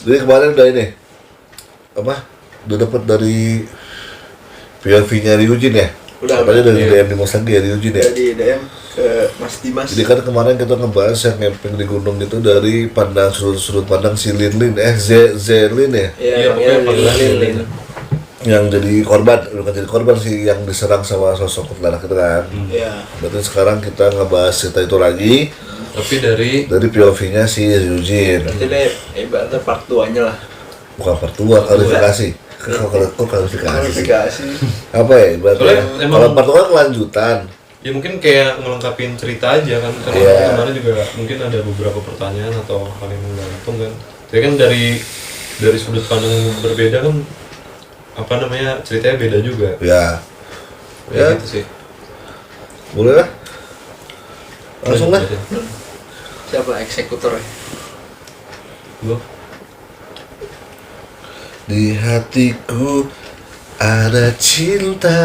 Jadi kemarin udah ini apa? Udah dapat dari POV-nya Ryujin ya? Udah dari DM di Mosagi ya Ryujin ya? Udah di DM ke Mas Dimas. Jadi kan kemarin kita ngebahas yang camping di gunung itu dari pandang sudut pandang si Lin Zelin ya? Iya, pokoknya Lin. Yang jadi korban, bukan jadi korban sih, yang diserang sama sosok kuntilanak itu kan. Iya. Berarti sekarang kita ngebahas cerita itu lagi Tapi dari POV-nya si Ryujin. Berarti deh ibaratnya part 2-nya lah. Bukan part 2, klarifikasi. Kok klarifikasi? Apa ya? Ibaratnya Soalnya emang- kalau part 2 kan kelanjutan. ya mungkin kayak ngelengkapin cerita aja kan, karena Iya. kemarin juga mungkin ada beberapa pertanyaan atau hal yang menggantung kan. Jadi kan dari sudut pandang berbeda kan, apa namanya, ceritanya beda juga. Ya. Ya, Ya. gitu sih. Boleh lah. Langsung lah. Siapa eksekutor ya? Gua Di hatiku ada cinta.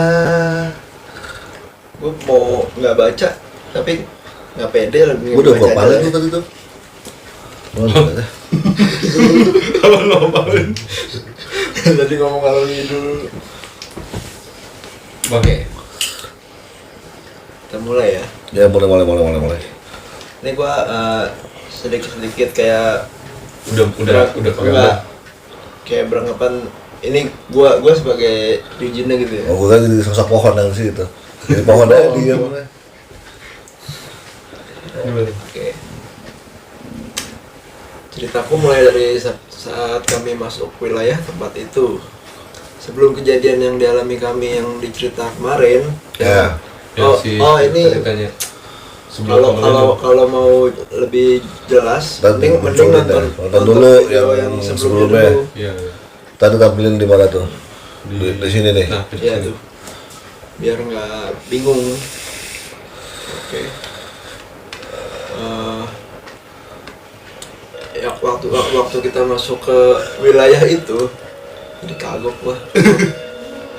Gue mau nggak baca, tapi nggak pede lagi. Gue udah baca gua paling aja. tuh tadi tuh. Mana? apa lo apaan? Tadi ngomong kalau ini dulu. Oke. Kita mulai ya. Ya mulai. Ini gue sedikit kayak Udah pakai enggak, gambar. kayak beranggapan ini gua sebagai Ryujinnya gitu ya. Oh, gue kan jadi sosok pohon yang sih itu. Jadi pohon aja dia. Gimana? Oke. Ceritaku mulai dari saat kami masuk wilayah tempat itu. Sebelum kejadian yang dialami kami yang dicerita kemarin. Ya. Ini ceritanya. Sebelum kalau mau lebih jelas, mending nonton dulu video yang sebelumnya sebelumnya. dulu. Iya. Tadi tampilin di mana tuh? Di sini nih. Nah, di Iya sini. tuh, biar nggak bingung. Oke. Ya waktu kita masuk ke wilayah itu, jadi kagok gua.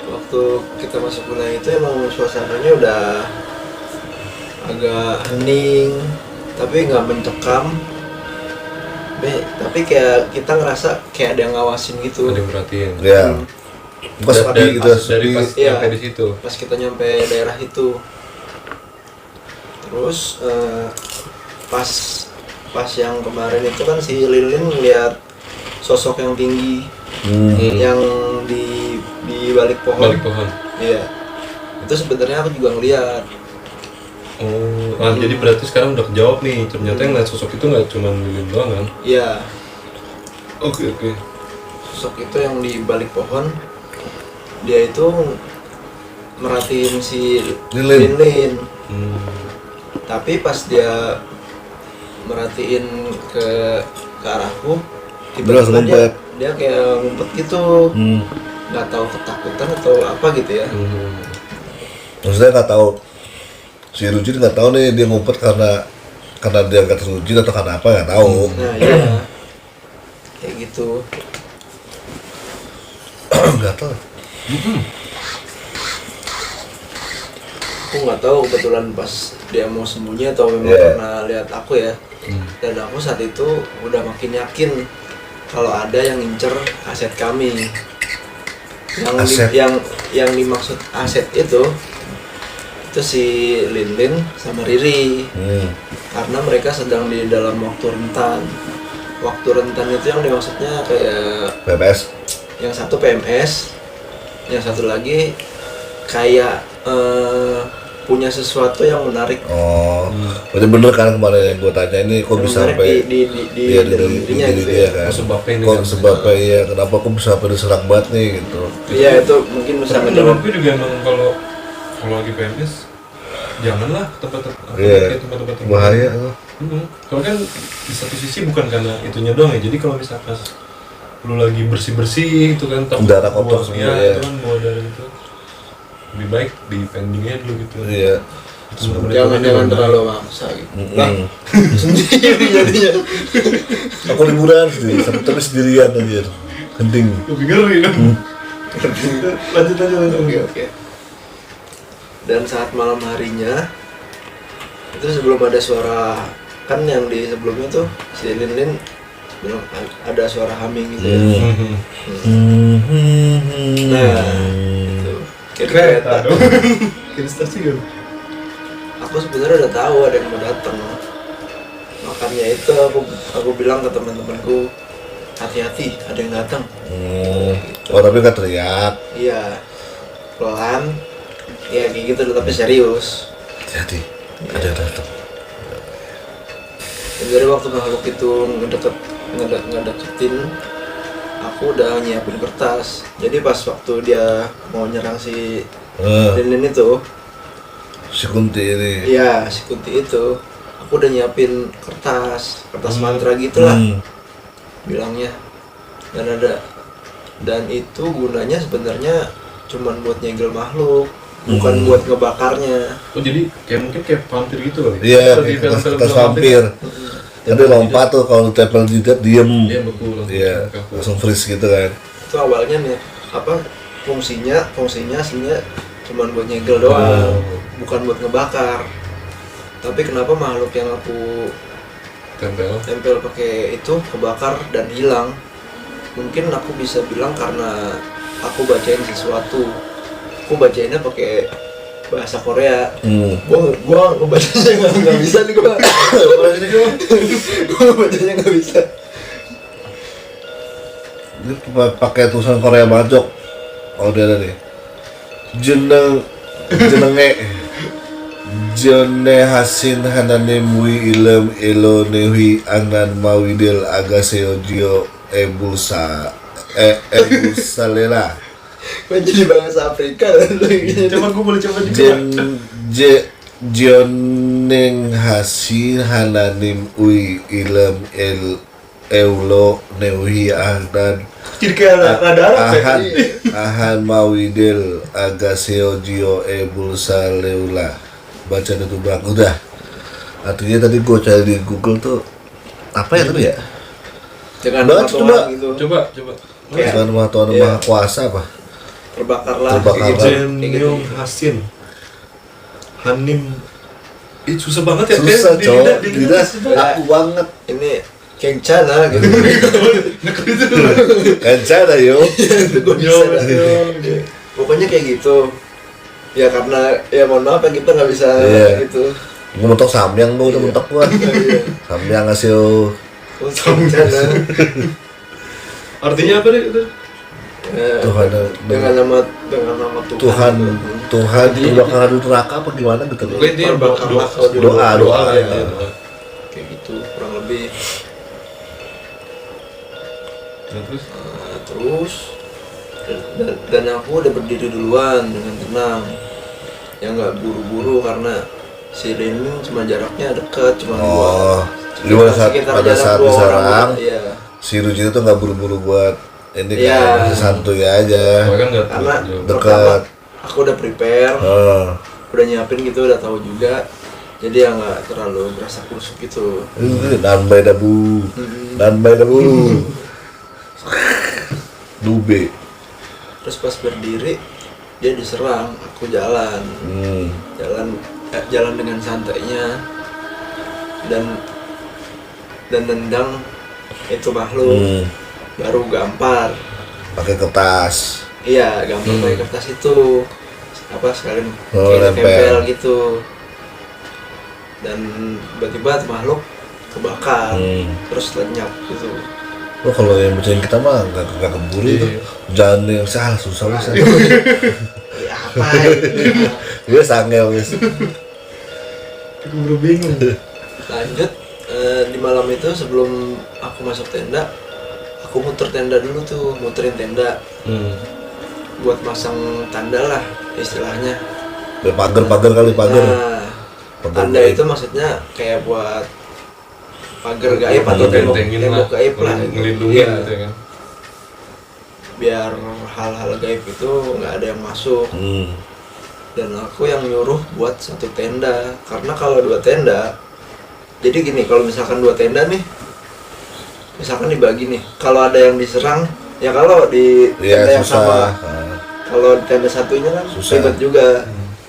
Waktu kita masuk wilayah itu emang suasananya udah agak hening, tapi nggak mencekam. Tapi kayak kita ngerasa kayak ada yang ngawasin gitu. Ada yang perhatiin. Ya. Pas sepi gitu, Dari pas Iya. sampai di situ. Pas kita nyampe daerah itu, terus pas yang kemarin itu kan si Lilin ngeliat sosok yang tinggi yang di balik pohon. Balik pohon. Iya, itu sebenarnya aku juga ngeliat. Oh, jadi berarti sekarang udah kejawab nih. Ternyata yang lihat sosok itu nggak cuma Lilin doang kan? Iya, Oke. sosok itu yang di balik pohon, dia itu merhatiin si Lilin. Tapi pas dia merhatiin ke arahku, tiba-tiba dia kayak ngumpet gitu, nggak tahu ketakutan atau apa gitu ya. Maksudnya nggak tahu, si Ryujin nggak tahu nih dia ngumpet karena dia nggak terwujud atau karena apa, nggak tahu. Nah iya, kayak gitu. Nggak tahu. Aku nggak tahu kebetulan pas dia mau sembunyi atau memang karena lihat aku ya. Dan aku saat itu udah makin yakin kalau ada yang ngincer aset kami. Yang dimaksud aset itu si Lin sama Riri. Karena mereka sedang di dalam waktu rentan. Waktu rentan itu yang dimaksudnya kayak PMS. yang satu PMS, yang satu lagi kayak punya sesuatu yang menarik. Oh, berarti bener kan kemarin yang gue tanya ini kok bisa sampai di dalam dirinya gitu ya. kan? Sebabnya ini Kok kan sebabnya iya, kenapa kok bisa sampai diserang banget nih gitu? Iya itu mungkin bisa Tapi ngejawab. menurutku juga emang kalau lagi PMS janganlah tempat-tempat Bahaya tuh. Kalau kan di satu sisi bukan karena itunya doang ya. Jadi kalau misalkan lu lagi bersih itu kan takut Darah kotor buang, semua, ya, ya. itu kan bawa darah itu. Lebih baik di pendingnya dulu gitu. Iya. Jangan terlalu maksa gitu. Lah, sendiri jadinya. Aku liburan sendiri, tapi sendirian aja. Genting. Lebih ngeri dong. Lanjut. Oke. Dan saat malam harinya itu sebelum ada suara, kan yang di sebelumnya tuh si Lin bilang ada suara humming gitu ya. Nah itu kayak kereta. dong. Kira stasiun. Aku sebenarnya udah tahu ada yang mau datang, makanya itu aku bilang ke teman-temanku, hati-hati ada yang datang. Oh tapi nggak teriak. Iya, pelan, ya kayak gitu tapi serius. Hati-hati, ada yang datang. Dan dari waktu makhluk itu ngedeketin, aku udah nyiapin kertas. Jadi pas waktu dia mau nyerang si Lilin itu, Si Kunti ini. iya si Kunti itu, aku udah nyiapin kertas mantra gitulah, bilangnya. Dan itu gunanya sebenarnya cuman buat nyegel makhluk, bukan buat ngebakarnya. Oh jadi mungkin kayak vampir gitu kali. Iya, Seperti film-film kertas vampir. Jadi lompat tuh kalau ditempel di dia diem. Iya betul. Iya, langsung freeze gitu kan. Itu awalnya nih fungsinya aslinya cuman buat nyegel doang, bukan buat ngebakar. Tapi kenapa makhluk yang aku tempel pakai itu kebakar dan hilang? Mungkin aku bisa bilang karena aku bacain sesuatu. Aku bacainnya pakai bahasa Korea. Gua ngebacanya nggak bisa nih gua. Gua ngebacanya nggak bisa. Ini pakai tulisan Korea Bajok. Oh dia ada nih. Jenenge Jone hasin hanane mui ilem elo nehi angnan mawidil agaseo jio ebulsa lela. Gua jadi bahasa Afrika. Coba gue boleh coba juga. Joneng hasin hananim ui ilem eulo nehi angnan Jadi kayak rada ahan mawidil agaseo jio ebulsa leula. Baca itu bang, udah. Artinya tadi gue cari di Google tuh apa ya tadi ya? Dengan Baca, coba. gitu. Coba. Kayak- Tuhan Tuhan Iya. Maha Kuasa apa? Terbakarlah. Terbakarlah. kayak gitu. Jenyong Hasin Hanim. Susah banget ya. Susah Di cowok, lidah lidah susah banget. aku banget. Ini kencana gitu. Kencana yo. Itu gue bisa dah. Pokoknya kayak gitu. Ya karena ya mohon maaf ya kita nggak bisa Iya. gitu. Gue mentok samyang gue udah mentok gua. Iya. Samyang ngasih yo. Kencana. Artinya apa deh itu? Ya, Tuhan dengan nama Tuhan. Tuhan di kebakaran di neraka apa gimana gitu loh. Pokoknya intinya Terbakarlah kalau di Doa. ya. kayak gitu kurang lebih. Nah, terus Terus dan aku udah berdiri duluan dengan tenang, ya nggak buru-buru karena si Lenin cuma jaraknya dekat, cuma Oh, dua jadi pada jarak saat dua orang diserang, gitu. Iya. si Ruji itu nggak buru-buru buat ini Iya. kan, masih santuy aja. gue kan nggak Karena Dekat. pertama aku udah prepare, Oh, udah nyiapin gitu, udah tahu juga, jadi ya nggak terlalu berasa kusuk gitu. dan by dabu, Dube. Terus pas berdiri dia diserang, aku jalan dengan santainya dan nendang itu makhluk. Baru gampar, Pakai kertas. iya gampar pakai kertas itu apa sekalian Oh, kayak nempel. tempel gitu, dan tiba-tiba tuh makhluk kebakar terus lenyap gitu. Lo kalau yang bacain kita mah nggak keburu itu. Jangan yang salah susah bisa. Ya apa ini? Gue sangel guys. Aku baru bingung. Lanjut di malam itu sebelum aku masuk tenda, aku muter tenda dulu tuh, muterin tenda buat masang tanda lah istilahnya. Pagar kali pagar. Nah, Pagar tanda gaib. itu maksudnya kayak buat pagar gaib atau Pagar tembok gaib lah, ngelindungin Iya. gitu ya kan. Biar hal-hal gaib itu nggak ada yang masuk. Dan aku yang nyuruh buat satu tenda, karena kalau dua tenda, jadi gini, kalau misalkan dua tenda nih, misalkan dibagi nih, kalau ada yang diserang, ya kalau di Iya tenda yang sama, susah. kalau di tenda satunya kan Susah. ribet juga,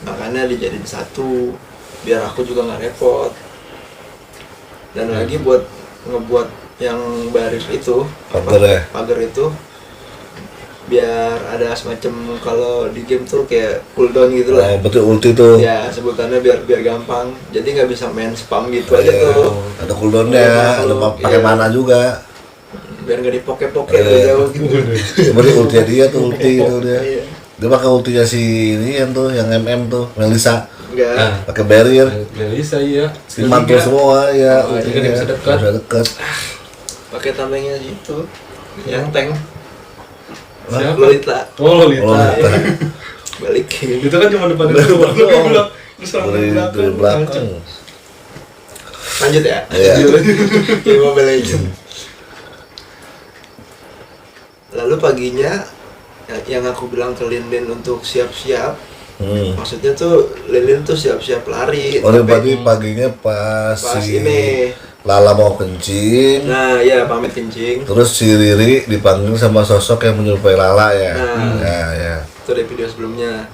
makanya dijadiin satu, biar aku juga nggak repot. Dan lagi buat ngebuat yang baris itu Pagar ya? pagar itu biar ada semacam kalau di game tuh kayak cooldown gitu lah. Oh, betul ulti tuh. Ya sebutannya biar gampang. Jadi nggak bisa main spam gitu aja Iya, tuh. ada cooldownnya, ada pakai Iya. mana juga. Biar nggak dipoke-poke jauh gitu. Berarti ultinya dia tuh ulti itu dia. Iya. Dia pakai ultinya si ini yang tuh, yang MM tuh, Melisa. Enggak. Nah, Pakai barrier. Melisa iya. Dimantul semua ya, Oh, jadi kan ultinya. bisa dekat. Bisa dekat. Pakai tamengnya gitu. Yang tank. Siapa? Lolita. Oh, Lolita. Oh, Lolita. Balikin. Itu kan cuma depan itu doang. Terus Dari belakang. Lanjut ya. Iya. Game Mobile Legends. Lalu paginya yang aku bilang ke Lindin untuk siap-siap, maksudnya tuh Lindin tuh siap-siap lari. Oh, tapi paginya pas pas si ini, Lala mau kencing, nah ya pamit kencing. terus si Riri dipanggil sama sosok yang menyerupai Lala ya. Nah. Ya. Itu di video sebelumnya.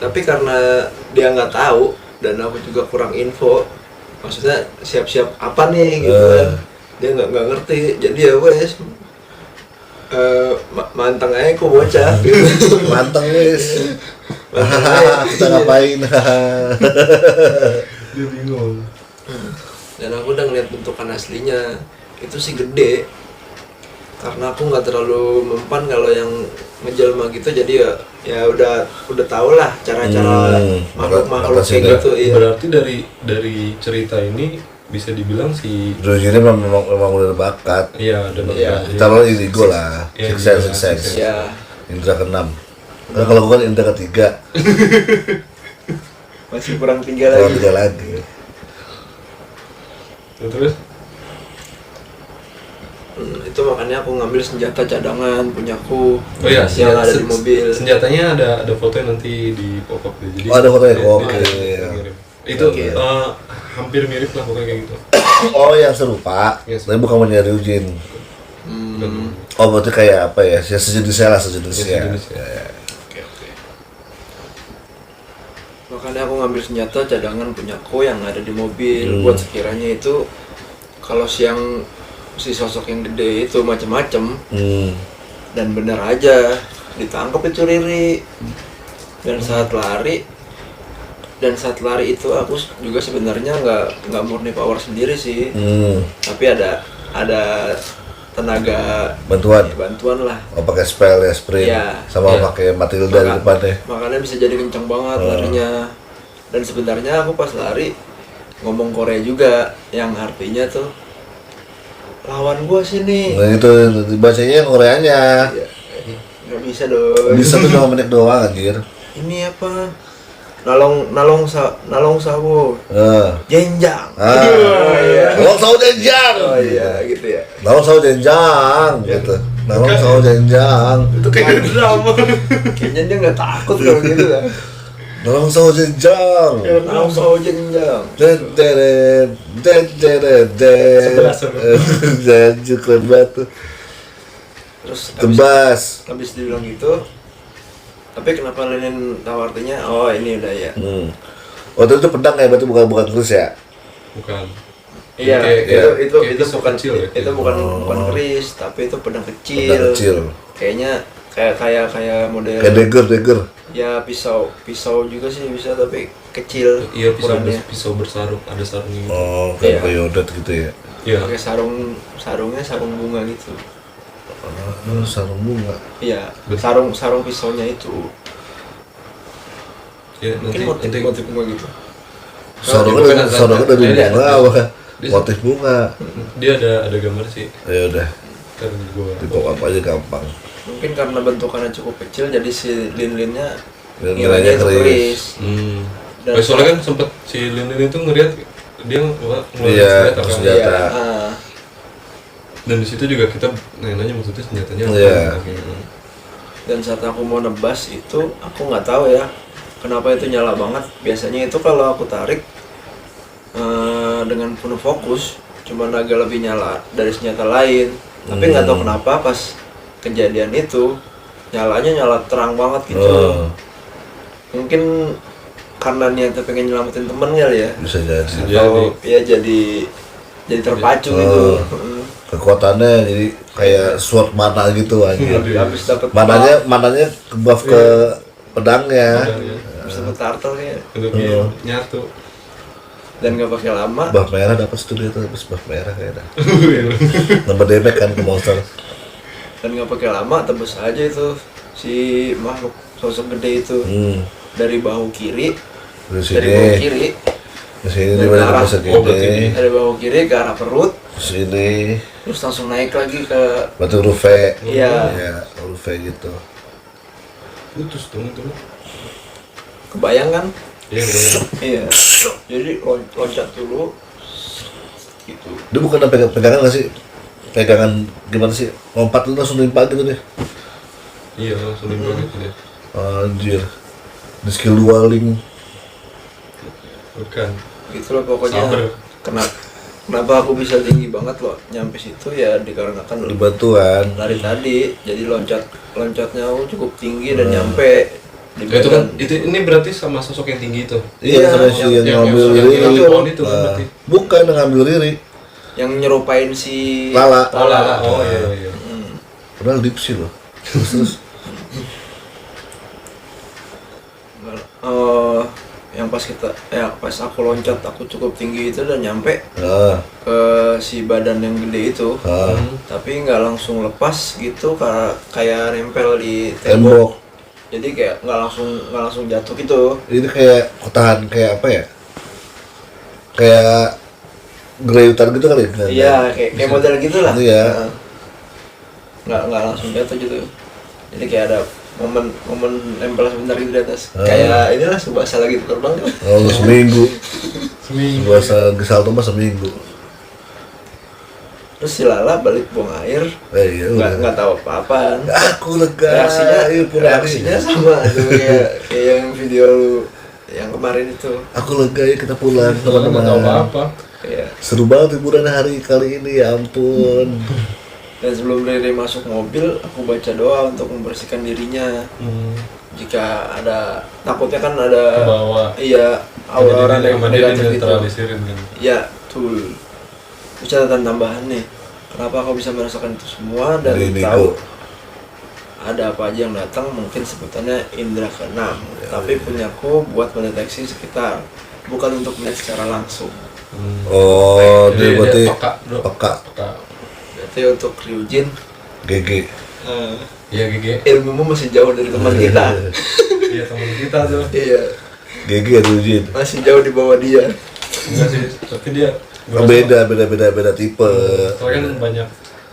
Tapi karena dia nggak tahu dan aku juga kurang info, maksudnya siap-siap apa nih gitu kan, dia nggak ngerti. Jadi ya wes manteng aja aku bocah gitu. Manteng wis. Manteng aja. Kita ngapain? Dia bingung. Dan aku udah ngeliat bentukan aslinya, itu sih gede. Karena aku nggak terlalu mempan kalau yang ngejelma gitu, jadi ya udah tau lah cara-cara makhluk makasih kayak dah. gitu. Iya. Berarti dari cerita ini bisa dibilang si Drogi ini memang udah bakat. iya ada Iya. Kita lo indigo lah, Iya, six iya, sense. Ya, Indra keenam. Karena kalau gue kan indra ketiga, masih kurang 3 kalau lagi. 3 lagi. terus Itu makanya aku ngambil senjata cadangan punyaku. oh iya yang ada di mobil. senjatanya ada fotonya nanti di pop-up deh. Jadi Oh, ada fotonya? dia- Oke. dia ngirim. Itu Oke. hampir mirip lah pokoknya kayak gitu. Oh, yang serupa, Yes. tapi bukan punya Ryujin. Hmm, Oh, berarti kayak apa ya? Ya sejenisnya lah, sejenisnya. Sejenis, ya. Ya. oke. Makanya aku ngambil senjata cadangan punyaku yang ada di mobil buat sekiranya itu kalau si sosok yang gede itu macem-macem dan benar aja ditangkap itu Riri. Dan saat lari itu aku juga sebenarnya nggak murni power sendiri sih, tapi ada tenaga bantuan lah. Oh, pakai spell ya, sprint. Iya. Sama Iya. pakai Matilda di depannya. Makanya bisa jadi kencang banget larinya. Dan sebenarnya aku pas lari ngomong Korea juga yang artinya tuh lawan gua sini. Nah, itu bacanya Koreanya. Ya, nggak bisa dong. Bisa tuh 2 menit doang anjir. Ini apa? Nalong sawo. Jenjang. Iya. Nalong sawo jenjang. Oh iya gitu ya. Nalong sawo jenjang gitu. Nalong sawo jenjang. Itu kayak drama. Kayaknya dia nggak takut kalau gitu kan. Nalong sawo jenjang. Nalong sawo jenjang. Deret. Sebelas. Janji keren banget tuh. Terus Tebas. habis dibilang gitu. Tapi kenapa Lenin tahu artinya? Oh ini udah ya. Oh, itu pedang ya, berarti bukan keris ya? Bukan. Iya, Kayak itu pisau bukan kecil ya? itu bukan keris, tapi itu pedang kecil. Pedang kecil. Kayaknya kayak model Kayak dagger. ya pisau juga sih bisa tapi kecil. Iya ukurannya. pisau bersarung, ada sarungnya. Oh, kayak Iya. peyodat gitu ya. Iya. Pakai sarungnya sarung bunga gitu. Sarung bunga. Iya, Betul. sarung pisaunya itu. Ya, Mungkin motif bunga gitu. Sarungnya dari Iya, bunga iya. apa? Dia- Motif bunga. Dia ada gambar sih. Ya udah, Kan gua. di pop up aja gampang. Mungkin karena bentukannya cukup kecil jadi si lin-linnya Dan ngiranya itu keris. keris. Dan Soalnya kan sempet si Lin itu ngeliat dia ngeluarin Iya, senjata kan. senjata. Iya, Dan di situ juga kita nanya maksudnya senjatanya apa. Iya. Gitu. dan saat aku mau nebas itu aku nggak tahu ya kenapa itu nyala banget. Biasanya itu kalau aku tarik dengan penuh fokus cuman agak lebih nyala dari senjata lain, tapi nggak tahu kenapa pas kejadian itu nyala terang banget gitu. Mungkin karena niatnya pengen nyelamatin temen kali ya. Bisa jadi. Atau ya jadi terpacu gitu. Kekuatannya jadi kayak sword mana gitu aja. Habis dapat Mananya ke buff ke pedangnya. habis dapat turtle ya. Untuk nyatu. Dan nggak pakai lama. Buff merah dapat studio tuh, habis buff merah kayaknya. Nambah damage kan ke monster. Dan nggak pakai lama tebus aja itu si makhluk sosok gede itu dari bahu kiri. Dari Dari bahu sini, kiri. ke sini Dari di mana arah- bisa oh, berarti gini. Dari bahu kiri ke arah perut. Sini, Terus langsung naik lagi ke batu rufe. Iya. Ya, rufe gitu. Putus dong itu. kebayang kan? Iya, kebayang. Iya. Jadi loncat dulu gitu. Dia bukan ada pegangan nggak sih? Pegangan gimana sih? Lompat lu langsung nimpa gitu deh. Iya, langsung nimbrung gitu deh. Anjir. Di skill dualing. Bukan. Gitu loh pokoknya. Sabar. Kenapa aku bisa tinggi banget loh nyampe situ ya dikarenakan Di batuan. lari tadi. Jadi loncatnya aku cukup tinggi dan nyampe di Ya, itu kan badan. ini berarti sama sosok yang tinggi itu. Iya, sama si yang ngambil riri. ngambil pohon itu kan Nah, berarti. bukan yang ngambil riri. Yang nyerupain si Lala. Oh, Lala. Oh, iya. Padahal deep sih loh. Terus yang pas aku loncat aku cukup tinggi itu dan nyampe ah, ke si badan yang gede itu. Tapi nggak langsung lepas gitu kayak nempel di tembok. tembok. Jadi kayak nggak langsung jatuh gitu. Ini kayak ketahan kayak apa ya? Kayak gerayutan gitu kali. Iya, kayak model gitu lah. Iya. Nggak langsung jatuh gitu. Jadi kayak ada momen nempel sebentar gitu di atas. Kayak inilah Subasa lagi terbang. Oh, seminggu. Seminggu. Puasa gesal tuh mah seminggu. Terus si Lala balik buang air. Iya, udah. Nggak tahu apa-apaan. Aku lega. Ayo pulang. Reaksinya sama tuh kayak yang video lu yang kemarin itu. Aku lega ya kita pulang Nggak tahu teman-teman. apa-apa. Kayak Seru banget liburan hari kali ini, ya ampun. dan sebelum Riri masuk mobil, aku baca doa untuk membersihkan dirinya. Jika ada takutnya kan ada Kebawa. iya aura-aura sama dia negatif gitu. dinetralisirin kan. Ya, betul. Terus catatan tambahan nih. Kenapa aku bisa merasakan itu semua dan Dari tahu Nico. ada apa aja yang datang, mungkin sebutannya indera keenam. Tapi punyaku buat mendeteksi sekitar, bukan untuk melihat secara langsung. Oh, Jadi dia berarti peka, bro. peka. Peka. Berarti untuk Ryujin, GG. Iya, GG. ilmumu masih jauh dari teman kita. Iya, teman kita tuh. Iya, GG ya Rujin. masih jauh di bawah dia. Enggak sih, tapi dia Oh, beda tipe. soalnya kan banyak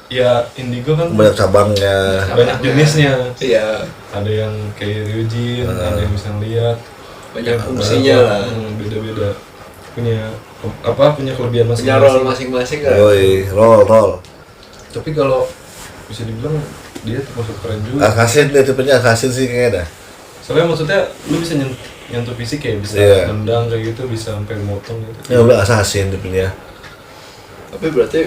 ya indigo kan Banyak cabangnya. banyak jenisnya. Iya, Ada yang kayak Ryujin, ada yang bisa lihat. banyak Kayak fungsinya beberapa, lah. Beda-beda. Punya kelebihan Punya masing-masing. role masing-masing kan. Yoi, roll. Tapi kalau bisa dibilang dia termasuk keren juga. Akasin dia tipenya akasin sih kayaknya dah. Soalnya maksudnya lu bisa nyentuh fisik kayak bisa Iya. nendang kayak gitu, bisa sampai motong gitu. Ya udah assassin tipenya. Tapi berarti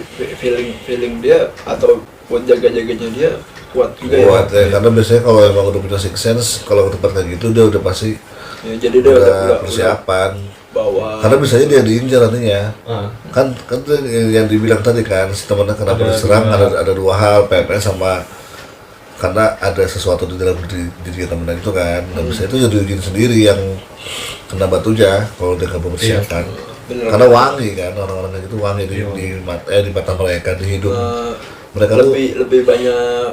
feeling dia atau buat jaga-jaganya dia kuat juga Kuat ya. ya, karena biasanya kalau emang udah punya six sense, kalau ke tempat kayak gitu dia udah pasti Ya, jadi dia udah persiapan. bawa. Karena biasanya dia diincar nantinya. Ah, Kan tuh yang dibilang tadi kan, si temennya kenapa Ada diserang dua. ada dua hal, PMS sama karena ada sesuatu di dalam diri temennya itu kan. Dan biasanya itu jadi Yujin sendiri yang kena batunya kalau dia nggak mempersiapkan. Bener. Karena wangi kan, orang-orang kayak gitu wangi Iya. di mata mereka, di hidung mereka tuh. lebih banyak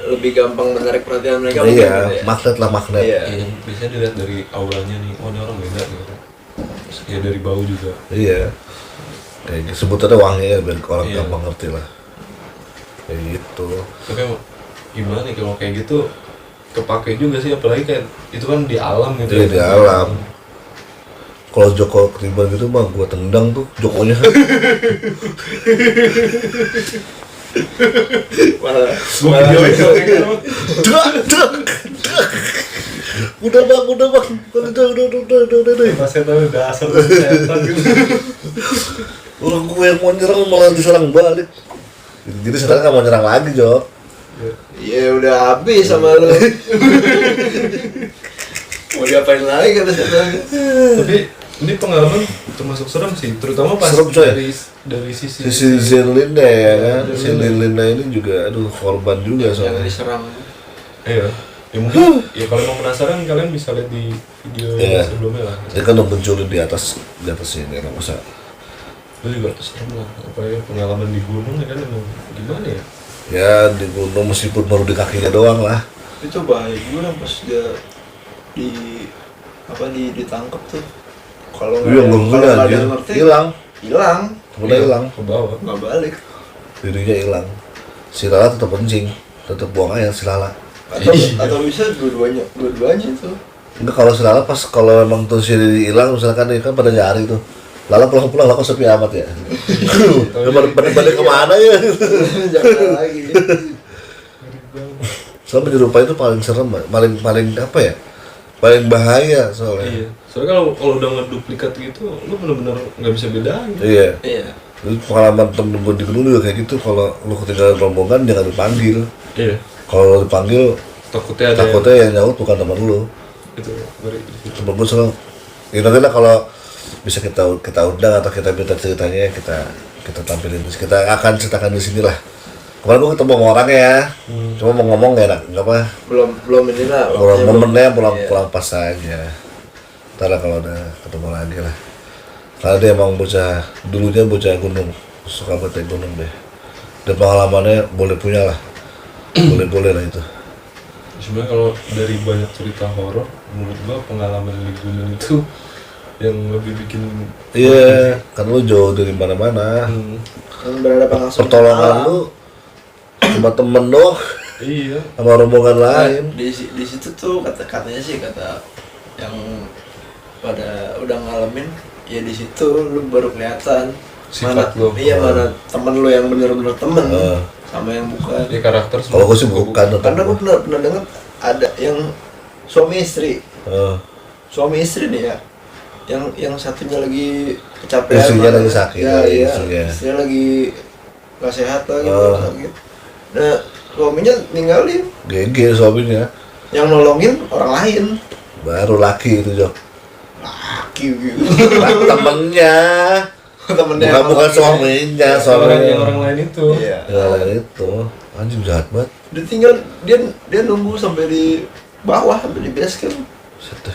lebih gampang menarik perhatian mereka mungkin Iya, gitu ya. magnet lah magnet. Iya. iya, biasanya dilihat dari auranya nih, oh ini orang beda gitu. Terus ya dari bau juga. Iya. Kayak gitu, sebutannya wangi ya biar orang Iya. gampang ngerti lah. Kayak gitu. Tapi emang gimana nih kalau kayak gitu kepake juga sih, apalagi kayak itu kan di alam gitu. Iya, di alam. Kalau Joko ketiban gitu mah gua tendang tuh Jokonya. Malah Gua videoin kalau kayak gitu. Dak. Udah bang. Udah. Saya tahu dasar setan gitu. Orang gue yang mau nyerang malah diserang balik. Jadi sekarang nggak mau nyerang lagi, Jok. ya udah habis sama lu. Mau diapain lagi kata setan. Tapi ini pengalaman termasuk serem sih, terutama pas Serem, coy. dari sisi Zerlinda ya kan, si Linda ini juga aduh korban juga Yang soalnya. diserang. iya. Ya mungkin ya kalau mau penasaran kalian bisa lihat di video Iya. sebelumnya lah. Dia kan udah munculin di atas ini kan masa. Itu juga serem lah, apa ya pengalaman di gunung ya kan emang gimana ya? Ya di gunung meskipun baru di kakinya doang lah. Itu bahaya juga pas dia ditangkap tuh. Kalau Iya belum kalau ada nggak ada dia yang ngerti, hilang, hilang, udah hilang, Ke bawah. nggak balik. dirinya hilang. Si Lala tetap kencing, tetap buang air si Lala. Atau bisa dua-duanya itu. Enggak kalau si Lala pas kalau memang tuh si Riri hilang misalkan dia kan pada nyari tuh. Lala pulang-pulang lah kok sepi amat ya. Balik kemana ya? Jangan lagi. Soalnya menyerupai itu paling serem, paling apa ya? Paling bahaya soalnya. Iya. Soalnya kalau udah ngeduplikat gitu, lu bener-bener nggak bisa bedain. Iya. Iya. Itu pengalaman temen gue di gunung juga kayak gitu. Kalau lu ketinggalan rombongan jangan dipanggil. Iya. Kalau lu dipanggil Takutnya ada takutnya yang nyaut bukan teman lu. itu dari situ. Temen gue selalu. Ya nanti lah kalau bisa kita undang atau kita minta ceritanya kita tampilin. Kita akan ceritakan di sini lah. Kemarin gue ketemu sama orang ya. Cuma mau ngomong gak enak, nggak apa? Belum inilah. Orang momennya pulang Iya. pas aja. Ntar lah kalau udah ketemu lagi lah. Karena dia emang dulunya bocah gunung, suka banget naik gunung deh. Dan pengalamannya boleh punya lah, boleh lah itu. Sebenarnya kalau dari banyak cerita horor, menurut gua pengalaman di gunung itu yang lebih bikin Iya, kan lu jauh dari mana-mana. Yang berhadapan langsung Pertolongan sama alam. lu cuma temen doang iya. sama rombongan lain. Di situ tuh katanya sih kata yang pada udah ngalamin ya di situ lu baru kelihatan Sifat mana lu. mana temen lu yang bener-bener temen sama yang bukan. Ya karakter Kalau gue sih bukan. Karena gue pernah dengar ada yang suami istri nih ya, yang satunya lagi kecapean, Istrinya lagi sakit, ya, iya, istrinya. istrinya lagi nggak sehat lagi, sakit. Nah suaminya ninggalin, GG suaminya, yang nolongin orang lain, baru laki itu Jok. laki gitu. Temennya, bukan suaminya, yang orang lain itu. Iya. yang lain itu, anjing jahat banget. Dia tinggal dia nunggu sampai di bawah, sampai di base camp. Sedih.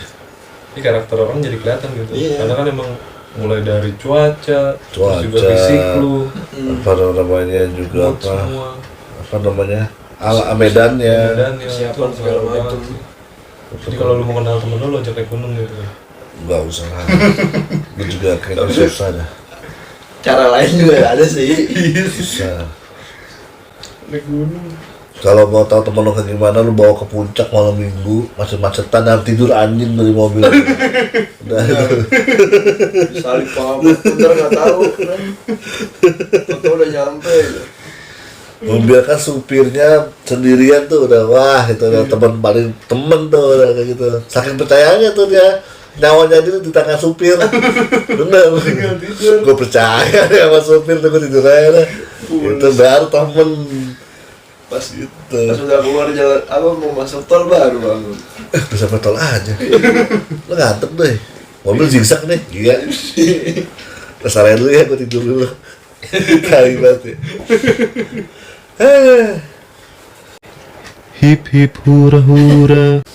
Ini karakter orang jadi kelihatan gitu. Iya. Karena kan emang mulai dari cuaca, terus juga Cuaca, fisik lu, apa namanya juga mood semua, apa namanya medannya. dan ya Persiapan itu segala segala macam. macam. Jadi kalau lu mau kenal temen lu ajak naik gunung gitu. Nggak usah lah, lu juga kayaknya susah dah, Cara lain juga ada sih. susah. Naik gunung. Kalau mau tahu temen lu kayak gimana, lu bawa ke puncak malam minggu, macet-macetan, dan tidur anjing dari mobil. Udah itu. Salib apa bener nggak tahu kan. Atau udah nyampe gitu. Membiarkan supirnya sendirian tuh udah wah itu udah temen tuh udah kayak gitu. Saking percayanya tuh dia nyawanya dia di tangan supir. Bener. Gue percaya deh sama supir tuh gue tidur aja deh. Itu baru temen. Pas Gitu. pas udah keluar jalan apa mau masuk tol baru bangun. Bisa petol aja. Lo ngantuk deh. Mobil zigzag nih, iya. Kesalahan dulu ya, gue tidur dulu. Kali banget ya. Hip hip hura hura.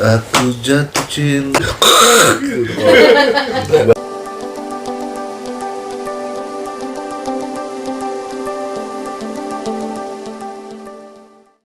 Aku jatuh cinta.